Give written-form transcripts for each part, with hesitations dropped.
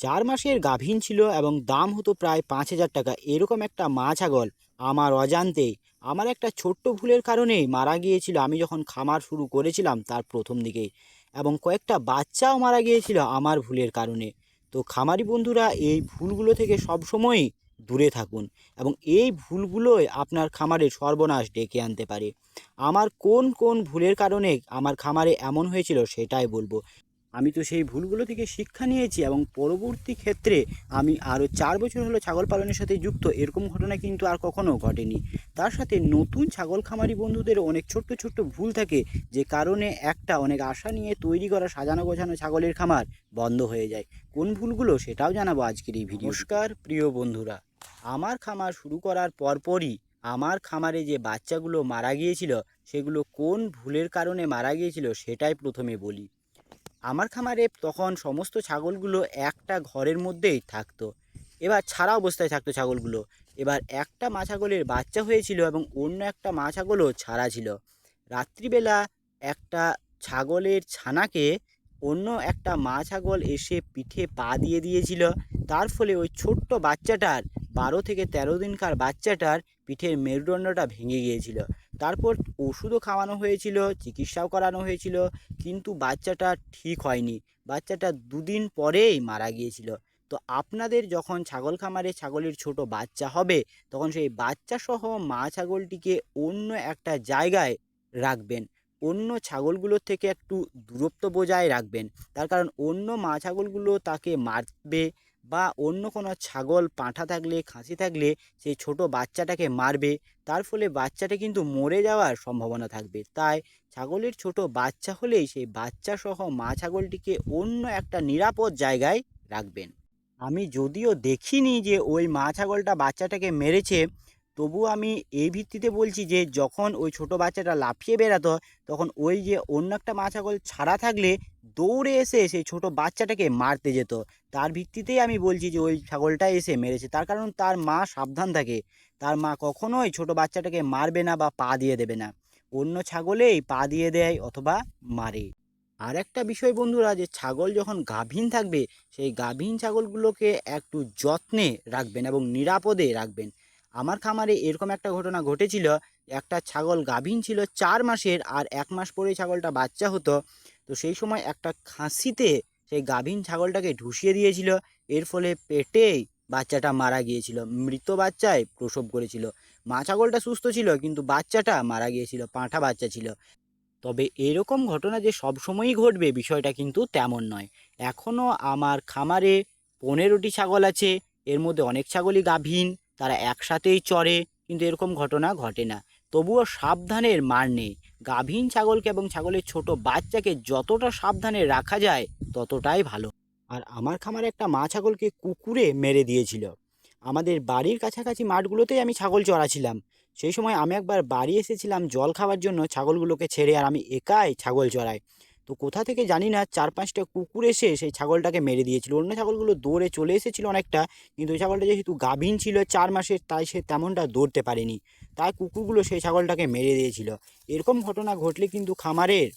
4 মাসের গাভীন ছিল এবং দাম হতো প্রায় 5,000 টাকা। এরকম একটা মা ছাগল আমার অজান্তেই আমার একটা ছোট্ট ভুলের কারণেই মারা গিয়েছিল আমি যখন খামার শুরু করেছিলাম তার প্রথম দিকেই, এবং কয়েকটা বাচ্চাও মারা গিয়েছিল আমার ভুলের কারণে। তো খামারি বন্ধুরা, এই ভুলগুলো থেকে সবসময়ই দূরে থাকুন, এবং এই ভুলগুলোই আপনার খামারের সর্বনাশ ডেকে আনতে পারে। আমার কোন কোন ভুলের কারণে আমার খামারে এমন হয়েছিল সেটাই বলবো। আমি তো সেই ভুলগুলো থেকে শিক্ষা নিয়েছি, এবং পরবর্তী ক্ষেত্রে আমি আরও 4 বছর হলো ছাগল পালনের সাথে যুক্ত, এরকম ঘটনা কিন্তু আর কখনো ঘটেনি। তার সাথে নতুন ছাগল খামারি বন্ধুদের অনেক ছোট্ট ছোট্ট ভুল থাকে, যে কারণে একটা অনেক আশা নিয়ে তৈরি করা সাজানো গোছানো ছাগলের খামার বন্ধ হয়ে যায়। কোন ভুলগুলো সেটাও জানাবো আজকের এই ভিডিও। নমস্কার প্রিয় বন্ধুরা, আমার খামার শুরু করার পরপরই আমার খামারে যে বাচ্চাগুলো মারা গিয়েছিল সেগুলো কোন ভুলের কারণে মারা গিয়েছিল সেটাই প্রথমে বলি। আমার খামারে তখন সমস্ত ছাগলগুলো একটা ঘরের মধ্যেই থাকতো, এবার ছাড়া অবস্থায় থাকতো ছাগলগুলো। এবার একটা মা ছাগলের বাচ্চা হয়েছিল এবং অন্য একটা মা ছাগলও ছাড়া ছিল। রাত্রিবেলা একটা ছাগলের ছানাকে অন্য একটা মা ছাগল এসে পিঠে পা দিয়ে দিয়েছিল। তার ফলে ওই ছোট্ট বাচ্চাটার 12 থেকে 13 দিনকার বাচ্চাটার পিঠের মেরুদণ্ডটা ভেঙে গিয়েছিল। তারপর ওষুধও খাওয়ানো হয়েছিল, চিকিৎসাও করানো হয়েছিল, কিন্তু বাচ্চাটা ঠিক হয়নি। বাচ্চাটা 2 দিন পরেই মারা গিয়েছিল। তো আপনাদের যখন ছাগল খামারে ছাগলের ছোট বাচ্চা হবে, তখন সেই বাচ্চা সহ মা ছাগলটিকে অন্য একটা জায়গায় রাখবেন। অন্য ছাগলগুলোর থেকে একটু দূরত্ব বজায় রাখবেন। তার কারণ অন্য মা ছাগলগুলো তাকে মারবে, বা অন্য কোনো ছাগল পাঁঠা থাকলে খাসি থাকলে সেই ছোট বাচ্চাটাকে মারবে। তার ফলে বাচ্চাটা কিন্তু মরে যাওয়ার সম্ভাবনা থাকবে। তাই ছাগলের ছোট বাচ্চা হলেই সেই বাচ্চা সহ মা ছাগলটিকে অন্য একটা নিরাপদ জায়গায় রাখবেন। আমি যদিও দেখিনি যে ওই মা ছাগলটা বাচ্চাটাকে মেরেছে, তবুও আমি এই ভিত্তিতে বলছি যে যখন ওই ছোট বাচ্চাটা লাফিয়ে বেরাতো, তখন ওই যে অন্য একটা মা ছাগল ছাড়া থাকলে দৌড়ে এসে সেই ছোট বাচ্চাটাকে মারতে যেত। তার ভিত্তিতেই আমি বলছি যে ওই ছাগলটা এসে মেরেছে, তার কারণ তার মা সাবধান থাকে। তার মা কখনোই ছোট বাচ্চাটাকে মারবে না বা পা দিয়ে দেবে না। অন্য ছাগলেই পা দিয়ে দেয় অথবা মারে। আর একটা বিষয় বন্ধুরা, যে ছাগল যখন গাভীন থাকবে সেই গাভীন ছাগলগুলোকে একটু যত্নে রাখবেন এবং নিরাপদে রাখবেন। আমার খামারে এরকম একটা ঘটনা ঘটেছিল। একটা ছাগল গাভীন ছিল 4 মাসের, আর 1 মাস পরেই ছাগলটা বাচ্চা হতো। তো সেই সময় একটা খাসিতে সেই গাভীন ছাগলটাকে ঢুসিয়ে দিয়েছিল। এর ফলে পেটেই বাচ্চাটা মারা গিয়েছিল, মৃত বাচ্চায় প্রসব করেছিল। মা ছাগলটা সুস্থ ছিল কিন্তু বাচ্চাটা মারা গিয়েছিল, পাঁঠা বাচ্চা ছিল। তবে এরকম ঘটনা যে সবসময়ই ঘটবে বিষয়টা কিন্তু তেমন নয়। এখনও আমার খামারে 15টি ছাগল আছে। এর মধ্যে অনেক ছাগলই গাভীন, তারা একসাথেই চরে, কিন্তু এরকম ঘটনা ঘটে না। তবুও সাবধানের মার নেই। গাভীন ছাগলকে এবং ছাগলের ছোট বাচ্চাকে যতটা সাবধানে রাখা যায় ততটাই ভালো। আর আমার খামারে একটা মা ছাগলকে কুকুরে মেরে দিয়েছিল। আমাদের বাড়ির কাছাকাছি মাঠগুলোতেই আমি ছাগল চড়াছিলাম। সেই সময় আমি একবার বাড়ি এসেছিলাম জল খাওয়ার জন্য ছাগলগুলোকে ছেড়ে, আর আমি একাই ছাগল চড়াই। তো কোথা থেকে জানি না 4-5টা কুকুর এসে সেই ছাগলটাকে মেরে দিয়েছিল। অন্য ছাগলগুলো দৌড়ে চলে এসেছিল অনেকটা, কিন্তু ওই ছাগলটা যেহেতু গাভীন ছিল 4 মাসের, তাই সে তেমনটা দৌড়তে পারেনি। তাই কুকুরগুলো সেই ছাগলটাকে মেরে দিয়েছিল। এরকম ঘটনা ঘটলে কিন্তু খামারের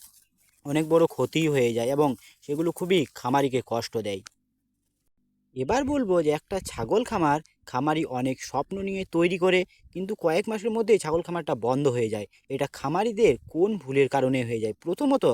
অনেক বড় ক্ষতি হয়ে যায়, এবং সেগুলো খুবই খামারিকে কষ্ট দেয়। এবার বলবো যে একটা ছাগল খামার খামারি অনেক স্বপ্ন নিয়ে তৈরি করে, কিন্তু কয়েক মাসের মধ্যেই ছাগল খামারটা বন্ধ হয়ে যায়। এটা খামারিদের কোন ভুলের কারণে হয়ে যায়? প্রথমত,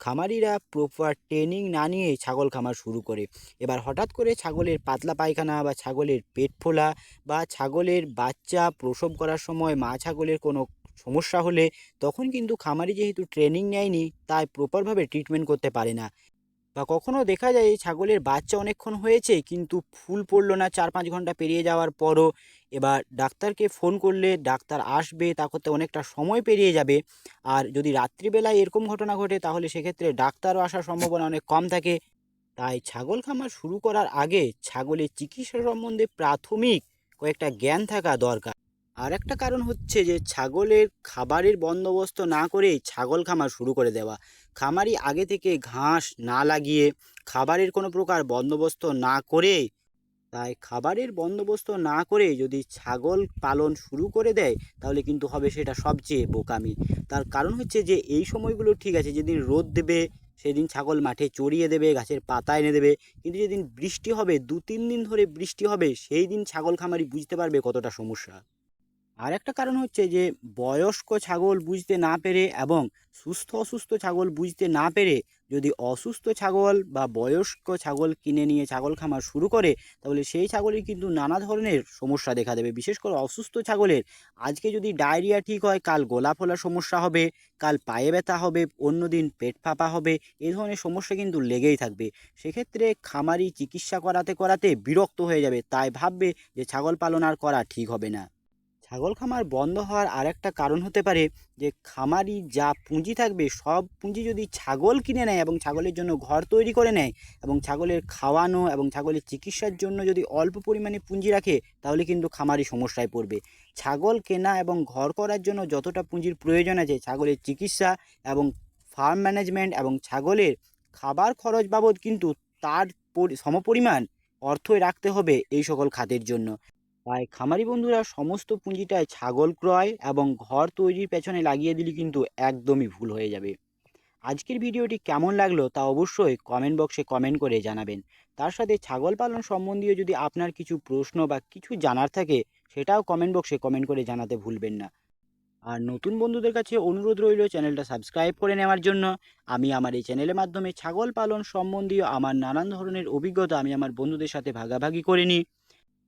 খামারিরা প্রপার ট্রেনিং না নিয়ে ছাগল খামার শুরু করে। এবার হঠাৎ করে ছাগলের পাতলা পায়খানা, বা ছাগলের পেট ফোলা, বা ছাগলের বাচ্চা প্রসব করার সময় মা ছাগলের কোনো সমস্যা হলে, তখন কিন্তু খামারি যেহেতু ট্রেনিং নেয়নি তাই প্রপারভাবে ট্রিটমেন্ট করতে পারে না। বা কখনো দেখা যায় এই ছাগলের বাচ্চা অনেকক্ষণ হয়েছে কিন্তু ফুল পড়লো না 4-5 ঘন্টা পেরিয়ে যাওয়ার পরও। এবার ডাক্তারকে ফোন করলে ডাক্তার আসবে, তা করতে অনেকটা সময় পেরিয়ে যাবে। আর যদি রাত্রিবেলায় এরকম ঘটনা ঘটে তাহলে সেক্ষেত্রে ডাক্তারও আসার সম্ভাবনা অনেক কম থাকে। তাই ছাগল খামার শুরু করার আগে ছাগলের চিকিৎসা সম্বন্ধে প্রাথমিক কয়েকটা জ্ঞান থাকা দরকার। আর একটা কারণ হচ্ছে যে ছাগলের খাবারের বন্দোবস্ত না করেই ছাগল খামার শুরু করে দেওয়া। খামারি আগে থেকে ঘাস না লাগিয়ে, খাবারের কোনো প্রকার বন্দোবস্ত না করে, তাই খাবারের বন্দোবস্ত না করে যদি ছাগল পালন শুরু করে দেয় তাহলে কিন্তু হবে সেটা সবচেয়ে বোকামি। তার কারণ হচ্ছে যে এই সময়গুলো ঠিক আছে, যেদিন রোদ দেবে সেদিন ছাগল মাঠে চড়িয়ে দেবে, গাছের পাতা এনে দেবে। কিন্তু যেদিন বৃষ্টি হবে, 2-3 দিন ধরে বৃষ্টি হবে, সেই দিন ছাগল খামারি বুঝতে পারবে কতটা সমস্যা। আর একটা কারণ হচ্ছে যে বয়স্ক ছাগল বুঝতে না পেরে এবং সুস্থ অসুস্থ ছাগল বুঝতে না পেরে যদি অসুস্থ ছাগল বা বয়স্ক ছাগল কিনে নিয়ে ছাগল খামার শুরু করে, তাহলে সেই ছাগলের কিন্তু নানা ধরনের সমস্যা দেখা দেবে। বিশেষ করে অসুস্থ ছাগলের আজকে যদি ডায়রিয়া ঠিক হয়, কাল গলা ফোলার সমস্যা হবে, কাল পায়ে ব্যথা হবে, অন্যদিন পেট ফাঁপা হবে। এই ধরনের সমস্যা কিন্তু লেগেই থাকবে। সেক্ষেত্রে খামারি চিকিৎসা করাতে করাতে বিরক্ত হয়ে যাবে, তাই ভাববে যে ছাগল পালন আর করা ঠিক হবে না। ছাগল খামার বন্ধ হওয়ার আরেকটা কারণ হতে পারে যে খামারি যা পুঁজি থাকবে সব পুঁজি যদি ছাগল কিনে নেয় এবং ছাগলের জন্য ঘর তৈরি করে নেয় এবং ছাগলের খাওয়ানো এবং ছাগলের চিকিৎসার জন্য যদি অল্প পরিমাণে পুঁজি রাখে, তাহলে কিন্তু খামারি সমস্যায় পড়বে। ছাগল কেনা এবং ঘর করার জন্য যতটা পুঁজির প্রয়োজন আছে, ছাগলের চিকিৎসা এবং ফার্ম ম্যানেজমেন্ট এবং ছাগলের খাবার খরচ বাবদ কিন্তু তার সমপরিমাণ অর্থই রাখতে হবে এই সকল খাতের জন্য। তাই খামারি বন্ধুরা সমস্ত পুঁজিটাই ছাগল ক্রয় এবং ঘর তৈরির পেছনে লাগিয়ে দিলে কিন্তু একদমই ভুল হয়ে যাবে। আজকের ভিডিওটি কেমন লাগলো তা অবশ্যই কমেন্ট বক্সে কমেন্ট করে জানাবেন। তার সাথে ছাগল পালন সম্বন্ধীয় যদি আপনার কিছু প্রশ্ন বা কিছু জানার থাকে, সেটাও কমেন্ট বক্সে কমেন্ট করে জানাতে ভুলবেন না। আর নতুন বন্ধুদের কাছে অনুরোধ রইল চ্যানেলটা সাবস্ক্রাইব করে নেওয়ার জন্য। আমি আমার এই চ্যানেলের মাধ্যমে ছাগল পালন সম্বন্ধীয় আমার নানান ধরনের অভিজ্ঞতা আমি আমার বন্ধুদের সাথে ভাগাভাগি করে নিই।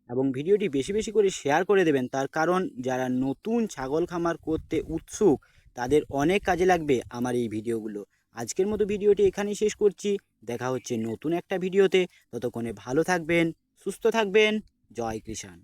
এবং ভিডিওটি বেশি বেশি করে শেয়ার করে দেবেন, তার কারণ যারা নতুন ছাগল খামার করতে উৎসুক তাদের অনেক কাজে লাগবে আমার এই ভিডিওগুলো। আজকের মতো ভিডিওটি এখানেই শেষ করছি। দেখা হচ্ছে নতুন একটা ভিডিওতে। ততক্ষণে ভালো থাকবেন, সুস্থ থাকবেন। জয় কৃষাণ।